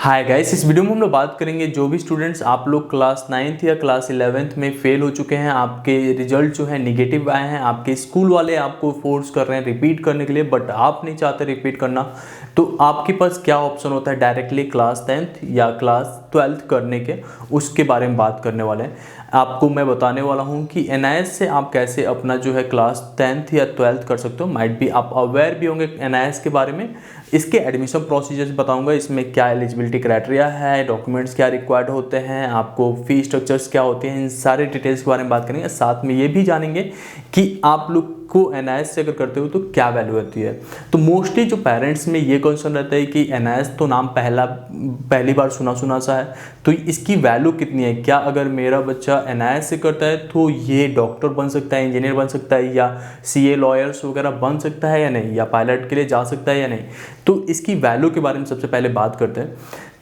Hi guys, इस video में हम लोग बात करेंगे जो भी स्टूडेंट्स आप लोग क्लास 9th या क्लास 11th में फेल हो चुके हैं, आपके रिजल्ट जो है निगेटिव आए हैं, आपके स्कूल वाले आपको फोर्स कर रहे हैं रिपीट करने के लिए बट आप नहीं चाहते रिपीट करना, तो आपके पास क्या ऑप्शन होता है डायरेक्टली क्लास 10th या क्लास 12th करने के, उसके बारे में बात करने वाले हैं। आपको मैं बताने वाला हूं कि एनआईएस से आप कैसे अपना जो है क्लास 10th या 12th कर सकते हो। माइट भी आप अवेयर भी होंगे एनआईएस के बारे में। इसके एडमिशन प्रोसीजर्स बताऊंगा, इसमें क्या एलिजिबिलिटी क्राइटेरिया है, डॉक्यूमेंट्स क्या रिक्वायर्ड होते हैं, आपको फी स्ट्रक्चर्स क्या होते हैं, इन सारे डिटेल्स के बारे में बात करेंगे। साथ में ये भी जानेंगे कि आप लोग को एनआईएस से अगर करते हो तो क्या वैल्यू होती है। तो मोस्टली जो पेरेंट्स में ये क्वेश्चन रहता है कि एनआईएस तो नाम पहली बार सुना सा है, तो इसकी वैल्यू कितनी है। क्या अगर मेरा बच्चा एनआईएस से करता है तो ये डॉक्टर बन सकता है, इंजीनियर बन सकता है, या सीए लॉयर्स वगैरह बन सकता है या नहीं, या पायलट के लिए जा सकता है या नहीं। तो इसकी वैल्यू के बारे में सबसे पहले बात करते हैं।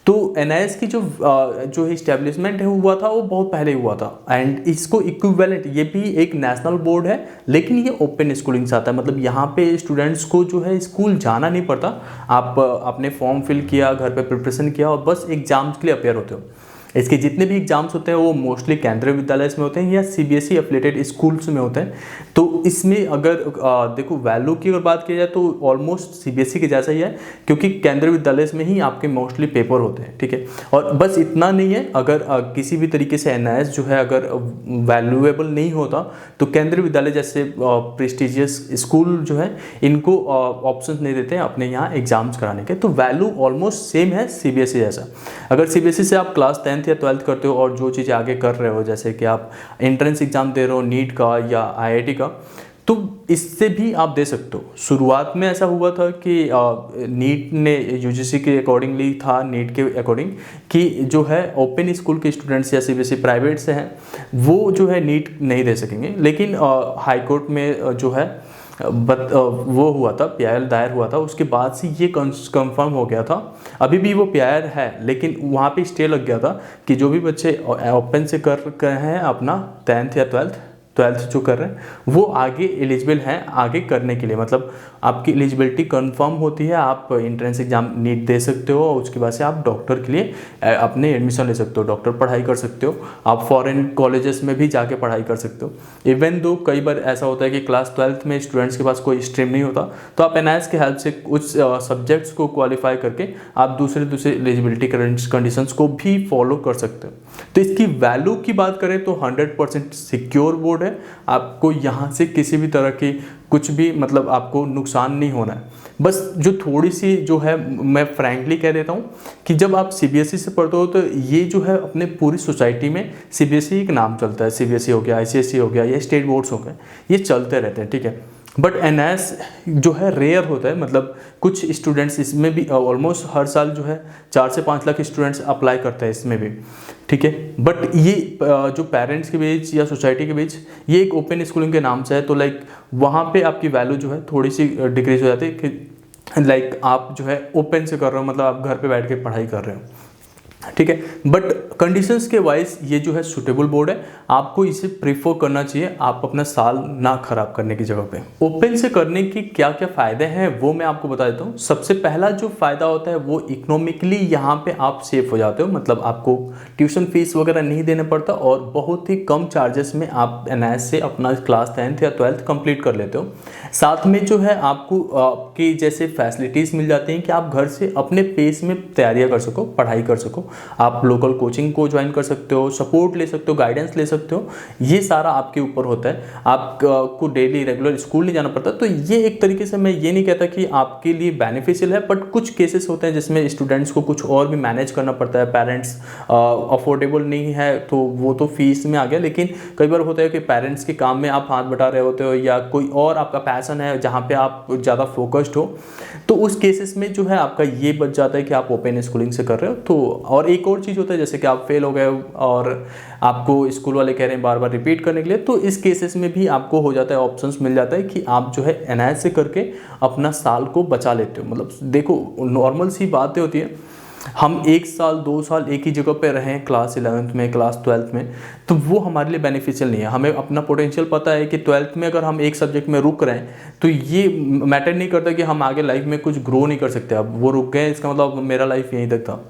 तो एनआईएस की जो इस्टेब्लिशमेंट है हुआ था वो बहुत पहले हुआ था, एंड इसको इक्विवेलेंट, ये भी एक नेशनल बोर्ड है लेकिन ये ओपन स्कूलिंग से आता है। मतलब यहाँ पे स्टूडेंट्स को जो है स्कूल जाना नहीं पड़ता, आप अपने फॉर्म फिल किया, घर पे प्रिपरेशन किया और बस एग्जाम्स के लिए अपेयर होते हो। इसके जितने भी एग्जाम्स होते हैं वो मोस्टली केंद्रीय विद्यालय में होते हैं या सीबीएसई एफिलेटेड स्कूल्स में होते हैं। तो इसमें अगर देखो वैल्यू की अगर बात की जाए तो ऑलमोस्ट सीबीएसई के जैसा ही है, क्योंकि केंद्रीय विद्यालय में ही आपके मोस्टली पेपर होते हैं, ठीक है। और बस इतना नहीं है, अगर किसी भी तरीके से एनआईएस जो है अगर वैल्यूएबल नहीं होता तो केंद्रीय विद्यालय जैसे प्रेस्टिजियस स्कूल जो है इनको ऑप्शन नहीं देते हैं अपने यहाँ एग्जाम्स कराने के। तो वैल्यू ऑलमोस्ट सेम है सीबीएसई जैसा। अगर सीबीएसई से आप क्लास 10th या 12th करते हो और जो चीज़ें आगे कर रहे हो, जैसे कि आप एंट्रेंस एग्जाम दे रहे हो नीट का या आईआईटी का, तो इससे भी आप दे सकते हो। शुरुआत में ऐसा हुआ था कि नीट ने यूजीसी के अकॉर्डिंगली था, नीट के अकॉर्डिंग कि जो है ओपन स्कूल के स्टूडेंट्स या सीबीएसई प्राइवेट से हैं वो जो है नीट नहीं दे सकेंगे। लेकिन हाई कोर्ट में जो है वो हुआ था, पीआईएल दायर हुआ था, उसके बाद से ये कंफर्म हो गया था। अभी भी वो पीआईएल है लेकिन वहाँ पे स्टे लग गया था कि जो भी बच्चे ओपन से कर रहे हैं अपना 10th या 12th जो कर रहे हैं वो आगे एलिजिबल हैं आगे करने के लिए। मतलब आपकी एलिजिबिलिटी कंफर्म होती है, आप एंट्रेंस एग्जाम नीट दे सकते हो और उसके बाद से आप डॉक्टर के लिए अपने एडमिशन ले सकते हो, डॉक्टर पढ़ाई कर सकते हो, आप फॉरेन कॉलेजेस में भी जाके पढ़ाई कर सकते हो। इवन दो कई बार ऐसा होता है कि क्लास 12th में स्टूडेंट्स के पास कोई स्ट्रीम नहीं होता, तो आप एनआईएस के हेल्प से कुछ सब्जेक्ट्स को क्वालिफाई करके आप दूसरे एलिजिबिलिटी कंडीशंस को भी फॉलो कर सकते हो। तो इसकी वैल्यू की बात करें तो 100% सिक्योर बोर्ड है। आपको यहाँ से किसी भी तरह की कुछ भी मतलब आपको नुकसान नहीं होना है। बस जो थोड़ी सी जो है मैं फ्रैंकली कह देता हूँ कि जब आप सीबीएसई से पढ़ते हो तो ये जो है अपने पूरी सोसाइटी में सीबीएसई एक नाम चलता है। सीबीएसई हो गया, आईसीएसई हो गया या स्टेट बोर्ड्स हो गए, ये चलते रहते हैं, ठीक है। बट एनआईएस जो है रेयर होता है, मतलब कुछ स्टूडेंट्स इसमें भी ऑलमोस्ट हर साल जो है 4 से 5 लाख स्टूडेंट्स अप्लाई करते हैं इसमें भी, ठीक है। बट ये जो पेरेंट्स के बीच या सोसाइटी के बीच ये एक ओपन स्कूलिंग के नाम से है, तो लाइक वहाँ पे आपकी वैल्यू जो है थोड़ी सी डिक्रीज हो जाती है कि लाइक आप जो है ओपन से कर रहे हो, मतलब आप घर पे बैठ के पढ़ाई कर रहे हो, ठीक है। बट कंडीशंस के वाइज ये जो है सुटेबल बोर्ड है, आपको इसे प्रीफर करना चाहिए, आप अपना साल ना खराब करने की जगह पे। ओपन से करने की क्या क्या फ़ायदे हैं वो मैं आपको बता देता हूँ। सबसे पहला जो फ़ायदा होता है वो इकोनॉमिकली यहाँ पे आप सेफ हो जाते हो, मतलब आपको ट्यूशन फीस वगैरह नहीं देना पड़ता और बहुत ही कम चार्जेस में आप एनआईएस से अपना क्लास 10th या 12th कंप्लीट कर लेते हो। साथ में जो है आपको आपकी जैसे फैसिलिटीज़ मिल जाती हैं कि आप घर से अपने पेस में तैयारियाँ कर सको, पढ़ाई कर सको, आप लोकल कोचिंग को ज्वाइन कर सकते हो, सपोर्ट ले सकते हो, गाइडेंस ले सकते हो। ये सारा आपके ऊपर होता है, आपको डेली रेगुलर स्कूल नहीं जाना पड़ता। तो ये एक तरीके से मैं ये नहीं कहता कि आपके लिए बेनिफिशियल है, बट कुछ केसेस होते हैं जिसमें स्टूडेंट्स को कुछ और भी मैनेज करना पड़ता है, पेरेंट्स अफोर्डेबल नहीं है तो वो तो फीस में आ गया। लेकिन कई बार होता है कि पेरेंट्स के काम में आप हाथ बटा रहे होते हो या कोई और आपका पैशन है जहाँ पे आप ज़्यादा फोकस्ड हो, तो उस केसेस में जो है आपका ये बच जाता है कि आप ओपन स्कूलिंग से कर रहे हो। तो और एक और चीज़ होता है जैसे कि आप फेल हो गए और आपको स्कूल वाले कह रहे हैं बार बार रिपीट करने के लिए, तो इस केसेस में भी आपको हो जाता है, ऑप्शंस मिल जाता है कि आप जो है एनआईएस से करके अपना साल को बचा लेते हो। मतलब देखो नॉर्मल सी बातें होती है, हम 1 साल 2 साल एक ही जगह पे रहें क्लास 11th में, क्लास 12th में, तो वो हमारे लिए बेनिफिशियल नहीं है। हमें अपना पोटेंशियल पता है कि 12th में अगर हम एक सब्जेक्ट में रुक रहे हैं तो ये मैटर नहीं करता कि हम आगे लाइफ में कुछ ग्रो नहीं कर सकते। अब वो रुक गए इसका मतलब मेरा लाइफ यहीं तक था।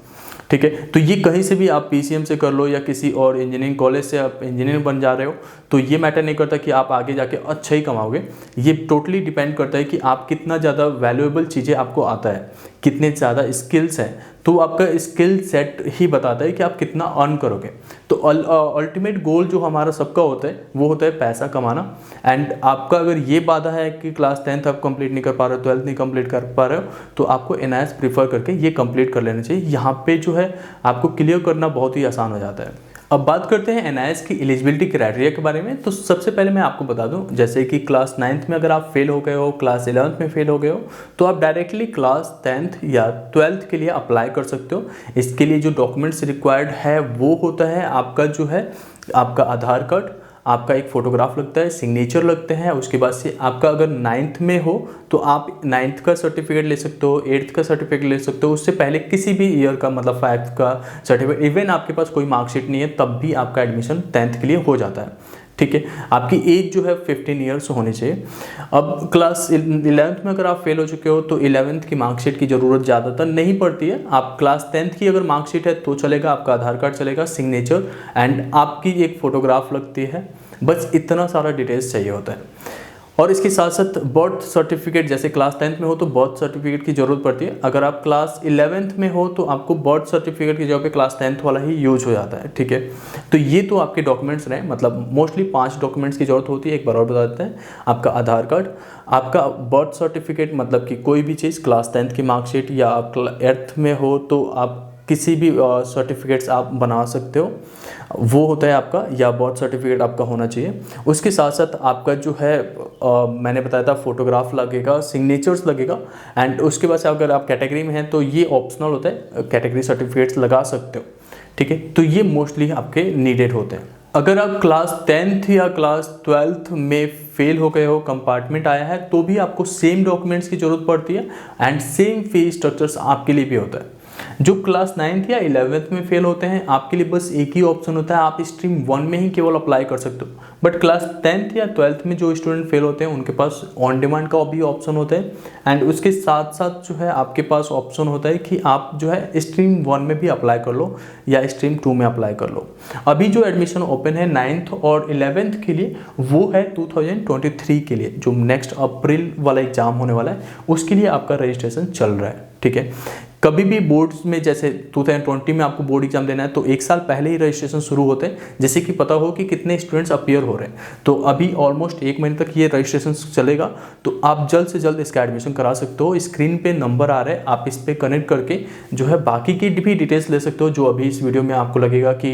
ठीक है। तो ये कहीं से भी आप पीसीएम से कर लो या किसी और इंजीनियरिंग कॉलेज से आप इंजीनियर बन जा रहे हो, तो ये मैटर नहीं करता कि आप आगे जाके अच्छा ही कमाओगे। ये टोटली डिपेंड करता है कि आप कितना ज़्यादा वैल्यूएबल चीज़ें आपको आता है, कितने ज़्यादा स्किल्स हैं। तो आपका स्किल सेट ही बताता है कि आप कितना अर्न करोगे। तो अल्टीमेट गोल जो हमारा सबका होता है वो होता है पैसा कमाना। एंड आपका अगर ये बाधा है कि क्लास 10th आप कंप्लीट नहीं कर पा रहे हो, 12th नहीं कंप्लीट कर पा रहे हो, तो आपको एनआईएस प्रीफर करके ये कंप्लीट कर लेना चाहिए। यहाँ पे जो है आपको क्लियर करना बहुत ही आसान हो जाता है। अब बात करते हैं एनआईएस की एलिजिबिलिटी क्राइटेरिया के बारे में। तो सबसे पहले मैं आपको बता दूं, जैसे कि क्लास 9th में अगर आप फेल हो गए हो, क्लास 11th में फेल हो गए हो, तो आप डायरेक्टली क्लास 10th या 12th के लिए अप्लाई कर सकते हो। इसके लिए जो डॉक्यूमेंट्स रिक्वायर्ड है वो होता है आपका जो है आपका आधार कार्ड, आपका एक फ़ोटोग्राफ लगता है, सिग्नेचर लगते हैं। उसके बाद से आपका अगर 9th में हो तो आप 9th का सर्टिफिकेट ले सकते हो, 8th का सर्टिफिकेट ले सकते हो। उससे पहले किसी भी ईयर का मतलब 5th का सर्टिफिकेट, इवन आपके पास कोई मार्कशीट नहीं है तब भी आपका एडमिशन 10th के लिए हो जाता है। ठीक है। आपकी एज जो है 15 ईयर्स होनी चाहिए। अब क्लास 11th में अगर आप फेल हो चुके हो तो 11th की मार्कशीट की ज़रूरत ज़्यादातर नहीं पड़ती है। आप क्लास 10th की अगर मार्कशीट है तो चलेगा, आपका आधार कार्ड चलेगा, सिग्नेचर एंड आपकी एक फ़ोटोग्राफ लगती है, बस इतना सारा डिटेल्स चाहिए होता है। और इसके साथ साथ बर्थ सर्टिफिकेट, जैसे क्लास 10th में हो तो बर्थ सर्टिफिकेट की ज़रूरत पड़ती है। अगर आप क्लास 11th में हो तो आपको बर्थ सर्टिफिकेट की जगह पे क्लास 10th वाला ही यूज हो जाता है। ठीक है। तो ये तो आपके डॉक्यूमेंट्स रहे, मतलब मोस्टली 5 डॉक्यूमेंट्स की ज़रूरत होती है। एक बार और बता देते हैं, आपका आधार कार्ड, आपका बर्थ सर्टिफिकेट मतलब कि कोई भी चीज़, क्लास 10th की मार्कशीट, या आप 8th में हो तो आप किसी भी सर्टिफिकेट्स आप बना सकते हो, वो होता है आपका, या बर्थ सर्टिफिकेट आपका होना चाहिए। उसके साथ साथ आपका जो है मैंने बताया था फोटोग्राफ लगेगा, सिग्नेचर्स लगेगा। एंड उसके बाद से अगर आप कैटेगरी में हैं तो ये ऑप्शनल होता है, कैटेगरी सर्टिफिकेट्स लगा सकते हो। ठीक है। तो ये मोस्टली आपके नीडेड होते हैं। अगर आप क्लास 10th या क्लास 12th में फेल हो गए हो, कंपार्टमेंट आया है, तो भी आपको सेम डॉक्यूमेंट्स की ज़रूरत पड़ती है एंड सेम फी स्ट्रक्चर्स आपके लिए भी होता है। जो क्लास 9th या 11th में फेल होते हैं आपके लिए बस एक ही ऑप्शन होता है, आप स्ट्रीम 1 में ही केवल अप्लाई कर सकते हो। बट क्लास 10th या 12th में जो स्टूडेंट फेल होते हैं उनके पास ऑन डिमांड का भी ऑप्शन होता है। एंड उसके साथ साथ जो है आपके पास ऑप्शन होता है कि आप जो है स्ट्रीम 1 में भी अप्लाई कर लो या स्ट्रीम 2 में अप्लाई कर लो। अभी जो एडमिशन ओपन है 9th और 11th के लिए वो है 2023 के लिए, जो नेक्स्ट अप्रैल वाला एग्जाम होने वाला है उसके लिए आपका रजिस्ट्रेशन चल रहा है। ठीक है। कभी भी बोर्ड्स में जैसे 2020 में आपको बोर्ड एग्जाम देना है तो 1 साल पहले ही रजिस्ट्रेशन शुरू होते हैं, जैसे कि पता हो कि कितने स्टूडेंट्स अपीयर हो रहे हैं। तो अभी ऑलमोस्ट 1 महीने तक ये रजिस्ट्रेशन चलेगा, तो आप जल्द से जल्द इसका एडमिशन करा सकते हो। स्क्रीन पे नंबर आ रहा है, आप इस पर कनेक्ट करके जो है बाकी की भी डिटेल्स ले सकते हो, जो अभी इस वीडियो में आपको लगेगा कि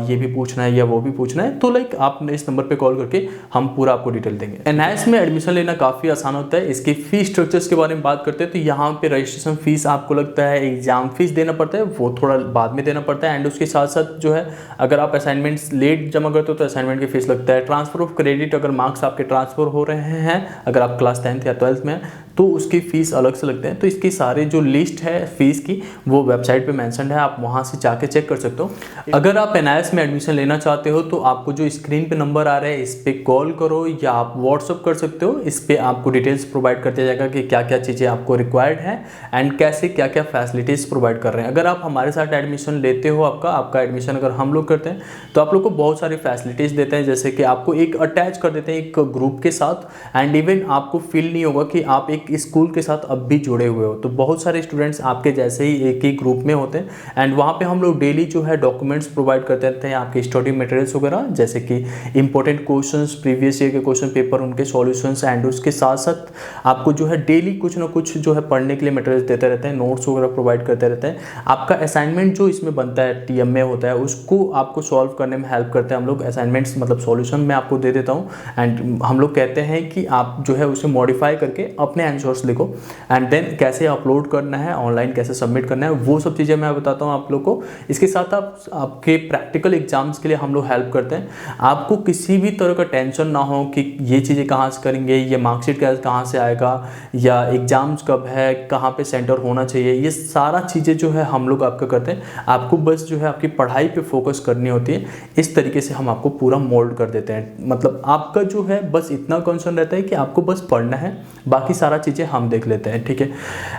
ये भी पूछना है या वो भी पूछना है, तो लाइक आप इस नंबर पर कॉल करके हम पूरा आपको डिटेल देंगे। एनआईएस में एडमिशन लेना काफ़ी आसान होता है। इसके फीस स्ट्रक्चर्स के बारे में बात करते हैं तो यहाँ पे रजिस्ट्रेशन फीस आपको लगता है, एग्जाम फीस देना पड़ता है, वो थोड़ा बाद में देना पड़ता है। एंड उसके साथ साथ जो है अगर आप असाइनमेंट्स लेट जमा करते हो तो असाइनमेंट की फीस लगता है। ट्रांसफर ऑफ क्रेडिट, अगर मार्क्स आपके ट्रांसफर हो रहे हैं अगर आप क्लास 10th या 12th में तो उसकी फ़ीस अलग से लगते हैं। तो इसकी सारे जो लिस्ट है फ़ीस की वो वेबसाइट पे मेंशन है, आप वहाँ से जाके चेक कर सकते हो। अगर आप एनआईएस में एडमिशन लेना चाहते हो तो आपको जो स्क्रीन पे नंबर आ रहा है इस पर कॉल करो या आप व्हाट्सअप कर सकते हो। इस पर आपको डिटेल्स प्रोवाइड कर दिया जाएगा कि क्या क्या चीज़ें आपको रिक्वायर्ड है एंड कैसे क्या क्या फैसिलिटीज़ प्रोवाइड कर रहे हैं। अगर आप हमारे साथ एडमिशन लेते हो, आपका एडमिशन अगर हम लोग करते हैं तो आप लोग को बहुत सारी फैसिलिटीज़ देते हैं, जैसे कि आपको एक अटैच कर देते हैं एक ग्रुप के साथ। एंड इवन आपको फील नहीं होगा कि आप एक स्कूल के साथ अब भी जुड़े हुए हो। तो बहुत सारे स्टूडेंट्स आपके जैसे ही एक ही ग्रुप में होते हैं एंड वहाँ पे हम लोग डेली जो है डॉक्यूमेंट्स प्रोवाइड करते रहते हैं, आपके स्टडी मटेरियल्स वगैरह, जैसे कि इंपॉर्टेंट क्वेश्चंस, प्रीवियस ईयर के क्वेश्चन पेपर, उनके सॉल्यूशंस। एंड उसके साथ साथ आपको जो है डेली कुछ ना कुछ जो है पढ़ने के लिए मटेरियल्स देते रहते हैं, नोट्स वगैरह प्रोवाइड करते रहते हैं। आपका असाइनमेंट जो इसमें बनता है टीएमए होता है, उसको आपको सॉल्व करने में हेल्प करते हैं हम लोग। असाइनमेंट्स मतलब सॉल्यूशन मैं आपको दे देता हूँ एंड हम लोग कहते हैं कि आप जो है उसे मॉडिफाई करके अपने आंसर्स लिखो एंड देन कैसे अपलोड करना है, ऑनलाइन कैसे सबमिट करना है, वो सब चीज़ें मैं बताता हूँ आप लोग को। इसके साथ आपके प्रैक्टिकल एग्जाम्स के लिए हम लोग हेल्प करते हैं। आपको किसी भी तरह का टेंशन ना हो कि ये चीज़ें कहाँ से करेंगे, ये मार्कशीट कहाँ से आएगा, या एग्ज़ाम्स कब है, कहाँ पे सेंटर होना चाहिए, ये सारा चीज़ें जो है हम लोग आपका करते हैं। आपको बस जो है आपकी पढ़ाई पे फोकस करनी होती है। इस तरीके से हम आपको पूरा मोल्ड कर देते हैं। मतलब आपका जो है बस इतना कंसर्न रहता है कि आपको बस पढ़ना है, बाकी सारा चीज़ें हम देख लेते हैं, ठीक है।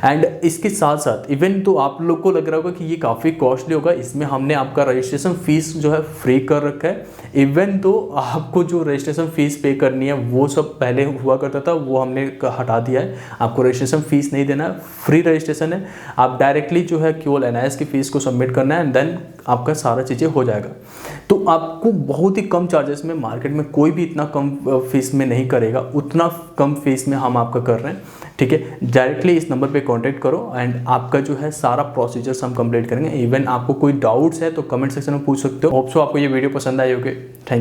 एंड इसके साथ साथ इवन तो आप लोग को लग रहा होगा कि ये काफ़ी कॉस्टली होगा, इसमें हमने आपका रजिस्ट्रेशन फीस जो है फ्री कर रखा है। इवन तो आपको जो रजिस्ट्रेशन फ़ीस पे करनी है वो सब पहले हुआ करता था, वो हमने हटा दिया है। आपको रजिस्ट्रेशन फ़ीस नहीं देना है, फ्री रजिस्ट्रेशन है। आप डायरेक्टली जो है केवल NIS की फ़ीस को सबमिट करना है एंड देन आपका सारा चीज़ें हो जाएगा। तो आपको बहुत ही कम चार्जेस में, मार्केट में कोई भी इतना कम फीस में नहीं करेगा, उतना कम फीस में हम आपका कर रहे हैं, ठीक है। डायरेक्टली इस नंबर पे कांटेक्ट करो एंड आपका जो है सारा प्रोसीजर्स हम कंप्लीट करेंगे। इवन आपको कोई डाउट्स है तो कमेंट सेक्शन में पूछ सकते हो। होप सो आपको ये वीडियो पसंद आई होगी। थैंक